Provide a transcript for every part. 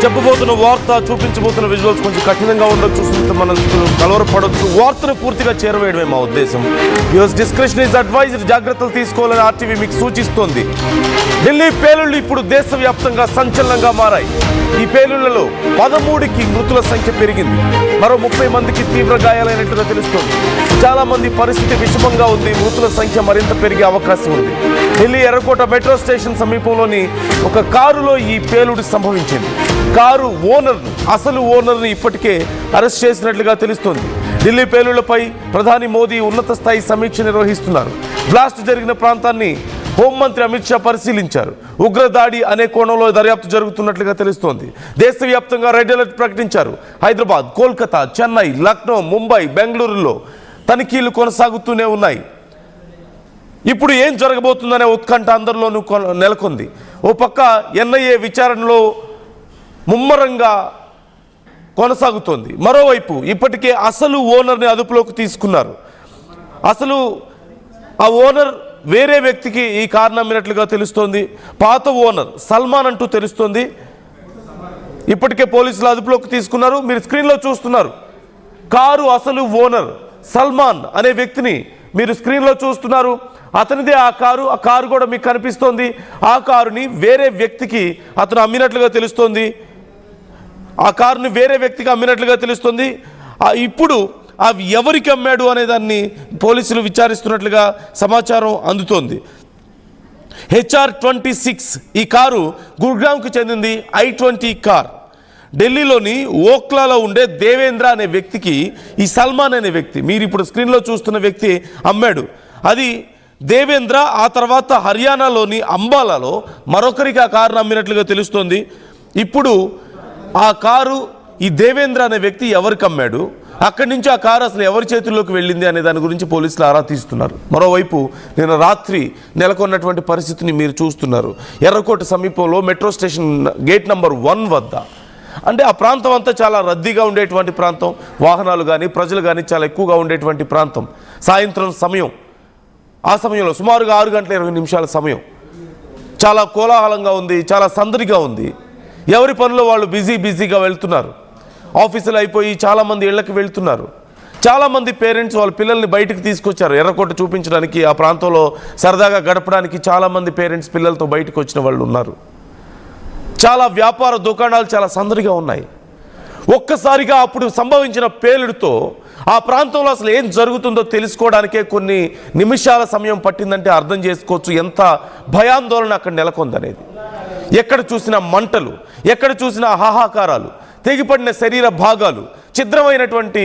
చెప్పబోతున్న వార్త, చూపించబోతున్న విజువల్స్ కొంచెం కఠినంగా ఉండొచ్చు, చూస్తుంటే మనం కలవరపడవచ్చు. వార్తను పూర్తిగా చేరవేయడమే మా ఉద్దేశం. Your description is advised. జాగ్రత్తలు తీసుకోవాలని ఆర్టీవీ మీకు సూచిస్తోంది. ఢిల్లీ పేలుళ్లు ఇప్పుడు దేశవ్యాప్తంగా సంచలనంగా మారాయి. ఈ పేలుళ్లలో 13కి మృతుల సంఖ్య పెరిగింది. మరో 30 మందికి తీవ్ర గాయాలైనట్లుగా తెలుస్తోంది. చాలా మంది పరిస్థితి విషమంగా ఉంది. మృతుల సంఖ్య మరింత పెరిగే అవకాశం ఉంది. ఢిల్లీ ఎర్రకోట మెట్రో స్టేషన్ సమీపంలోని ఒక కారులో ఈ పేలుడు సంభవించింది. కారు ఓనర్ను, అసలు ఓనర్ని ఇప్పటికే అరెస్ట్ చేసినట్లుగా తెలుస్తోంది. ఢిల్లీ పేలుళ్లపై ప్రధాని మోదీ ఉన్నత స్థాయి సమీక్ష నిర్వహిస్తున్నారు. బ్లాస్ట్ జరిగిన ప్రాంతాన్ని హోంమంత్రి అమిత్ షా పరిశీలించారు. ఉగ్రదాడి అనే కోణంలో దర్యాప్తు జరుగుతున్నట్లుగా తెలుస్తోంది. దేశవ్యాప్తంగా రెడ్ అలర్ట్ ప్రకటించారు. హైదరాబాద్, కోల్కతా, చెన్నై, లక్నో, ముంబై, బెంగళూరులో తనిఖీలు కొనసాగుతూనే ఉన్నాయి. ఇప్పుడు ఏం జరగబోతుందనే ఉత్కంఠ అందరిలోనూ నెలకొంది. ఓ పక్క ఎన్ఐఏ విచారణలో ముమ్మరంగా కొనసాగుతోంది. మరోవైపు ఇప్పటికే అసలు ఓనర్ని అదుపులోకి తీసుకున్నారు. అసలు ఆ ఓనర్ వేరే వ్యక్తికి ఈ కారు అమ్మినట్లుగా తెలుస్తోంది. పాత ఓనర్ సల్మాన్ అంటూ తెలుస్తోంది. ఇప్పటికే పోలీసులు అదుపులోకి తీసుకున్నారు. మీరు స్క్రీన్లో చూస్తున్నారు. కారు అసలు ఓనర్ సల్మాన్ అనే వ్యక్తిని మీరు స్క్రీన్లో చూస్తున్నారు. అతనిదే ఆ కారు కూడా మీకు కనిపిస్తోంది. ఆ కారుని వేరే వ్యక్తికి అతను అమ్మినట్లుగా తెలుస్తోంది. ఆ కారుని వేరే వ్యక్తికి అమ్మినట్లుగా తెలుస్తుంది. ఇప్పుడు అవి ఎవరికి అమ్మాడు అనే దాన్ని పోలీసులు విచారిస్తున్నట్లుగా సమాచారం అందుతోంది. HR-26 ఈ కారు గుర్గాంకు చెందింది. I-20 కార్ ఢిల్లీలోని ఓక్లాలో ఉండే దేవేంద్ర అనే వ్యక్తికి ఈ సల్మాన్ అనే వ్యక్తి, మీరు ఇప్పుడు స్క్రీన్లో చూస్తున్న వ్యక్తి అమ్మాడు. అది దేవేంద్ర. ఆ తర్వాత హర్యానాలోని అంబాలాలో మరొకరికి ఆ కారును అమ్మినట్లుగా తెలుస్తోంది. ఇప్పుడు ఆ కారు ఈ దేవేంద్ర అనే వ్యక్తి ఎవరికి అమ్మాడు, అక్కడి నుంచి ఆ కారు అసలు ఎవరి చేతుల్లోకి వెళ్ళింది అనే దాని గురించి పోలీసులు ఆరా తీస్తున్నారు. మరోవైపు నిన్న రాత్రి నెలకొన్నటువంటి పరిస్థితిని మీరు చూస్తున్నారు. ఎర్రకోట సమీపంలో మెట్రో స్టేషన్ గేట్ నంబర్ 1 వద్ద, అంటే ఆ ప్రాంతం అంతా చాలా రద్దీగా ఉండేటువంటి ప్రాంతం, వాహనాలు కానీ ప్రజలు కానీ చాలా ఎక్కువగా ఉండేటువంటి ప్రాంతం. సాయంత్రం సమయం, ఆ సమయంలో సుమారుగా 6:20 సమయం. చాలా కోలాహలంగా ఉంది, చాలా సందడిగా ఉంది. ఎవరి పనిలో వాళ్ళు బిజీగా వెళ్తున్నారు. ఆఫీసులు అయిపోయి చాలామంది ఇళ్లకు వెళ్తున్నారు. చాలామంది పేరెంట్స్ వాళ్ళ పిల్లల్ని బయటకు తీసుకొచ్చారు ఎర్రకోట చూపించడానికి. ఆ ప్రాంతంలో సరదాగా గడపడానికి చాలామంది పేరెంట్స్ పిల్లలతో బయటకు వచ్చిన వాళ్ళు ఉన్నారు. చాలా వ్యాపార దుకాణాలు చాలా సందడిగా ఉన్నాయి. ఒక్కసారిగా అప్పుడు సంభవించిన పేలుడుతో ఆ ప్రాంతంలో అసలు ఏం జరుగుతుందో తెలుసుకోవడానికే కొన్ని నిమిషాల సమయం పట్టిందంటే అర్థం చేసుకోవచ్చు ఎంత భయాందోళన అక్కడ నెలకొందనేది. ఎక్కడ చూసినా మంటలు, ఎక్కడ చూసినా హాహాకారాలు, తెగిపడిన శరీర భాగాలు, ఛిద్రమైనటువంటి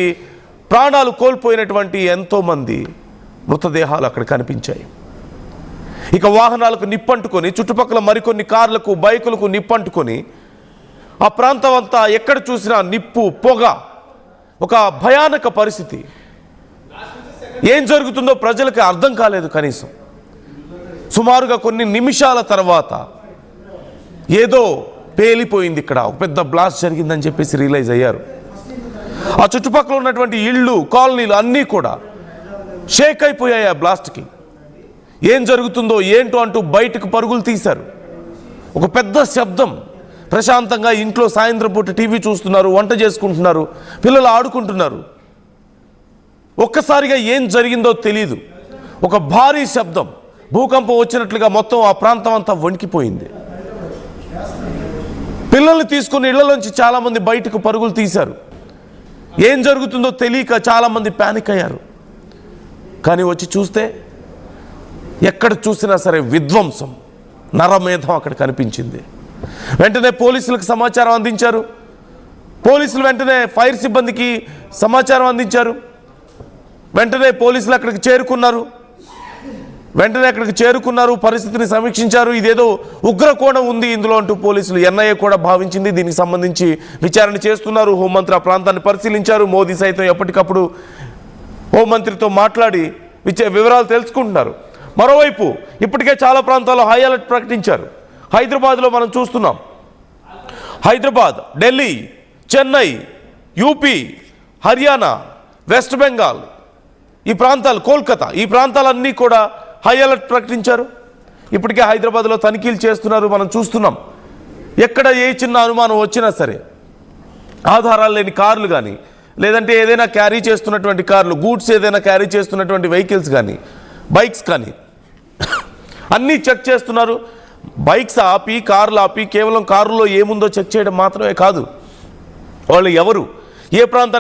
ప్రాణాలు కోల్పోయినటువంటి ఎంతోమంది మృతదేహాలు అక్కడ కనిపించాయి. ఇక వాహనాలకు నిప్పంటుకొని, చుట్టుపక్కల మరికొన్ని కార్లకు, బైకులకు నిప్పంటుకొని ఆ ప్రాంతం అంతా ఎక్కడ చూసినా నిప్పు, పొగ, ఒక భయానక పరిస్థితి. ఏం జరుగుతుందో ప్రజలకు అర్థం కాలేదు. కనీసం సుమారుగా కొన్ని నిమిషాల తర్వాత ఏదో పేలిపోయింది, ఇక్కడ ఒక పెద్ద బ్లాస్ట్ జరిగిందని చెప్పేసి రియలైజ్ అయ్యారు. ఆ చుట్టుపక్కల ఉన్నటువంటి ఇళ్ళు, కాలనీలు అన్నీ కూడా షేక్ అయిపోయాయి ఆ బ్లాస్ట్కి. ఏం జరుగుతుందో ఏంటో అంటూ బయటకు పరుగులు తీశారు. ఒక పెద్ద శబ్దం. ప్రశాంతంగా ఇంట్లో సాయంత్రం పూట టీవీ చూస్తున్నారు, వంట చేసుకుంటున్నారు, పిల్లలు ఆడుకుంటున్నారు. ఒక్కసారిగా ఏం జరిగిందో తెలియదు. ఒక భారీ శబ్దం, భూకంపం వచ్చినట్లుగా మొత్తం ఆ ప్రాంతం అంతా వణికిపోయింది. పిల్లల్ని తీసుకుని ఇళ్లలోంచి చాలామంది బయటకు పరుగులు తీశారు. ఏం జరుగుతుందో తెలియక చాలామంది ప్యానిక్ అయ్యారు. కానీ వచ్చి చూస్తే ఎక్కడ చూసినా సరే విధ్వంసం, నరమేధం అక్కడ కనిపించింది. వెంటనే పోలీసులకు సమాచారం అందించారు. పోలీసులు వెంటనే ఫైర్ సిబ్బందికి సమాచారం అందించారు. వెంటనే పోలీసులు అక్కడికి చేరుకున్నారు. పరిస్థితిని సమీక్షించారు. ఇదేదో ఉగ్రకోణం ఉంది ఇందులో అంటూ పోలీసులు, ఎన్ఐఏ కూడా భావించింది. దీనికి సంబంధించి విచారణ చేస్తున్నారు. హోంమంత్రి ఆ ప్రాంతాన్ని పరిశీలించారు. మోదీ సైతం ఎప్పటికప్పుడు హోంమంత్రితో మాట్లాడి వివరాలు తెలుసుకుంటున్నారు. మరోవైపు ఇప్పటికే చాలా ప్రాంతాల్లో హై అలర్ట్ ప్రకటించారు. హైదరాబాద్లో మనం చూస్తున్నాం. హైదరాబాద్, ఢిల్లీ, చెన్నై, యూపీ, హర్యానా, వెస్ట్ బెంగాల్ ఈ ప్రాంతాలు, కోల్కతా ఈ ప్రాంతాలన్నీ కూడా హై అలర్ట్ ప్రకటించారు. ఇప్పటికే హైదరాబాద్లో తనిఖీలు చేస్తున్నారు. మనం చూస్తున్నాం. ఎక్కడ ఏ చిన్న అనుమానం వచ్చినా సరే ఆధారాలు లేని కార్లు కానీ, లేదంటే ఏదైనా క్యారీ చేస్తున్నటువంటి కార్లు, గూడ్స్ ఏదైనా క్యారీ చేస్తున్నటువంటి వెహికల్స్ కానీ, బైక్స్ కానీ అన్నీ చెక్ చేస్తున్నారు. బైక్స్ ఆపి, కార్లు ఆపి కేవలం కారులో ఏముందో చెక్ చేయడం మాత్రమే కాదు, వాళ్ళు ఎవరు, ఏ ప్రాంతానికి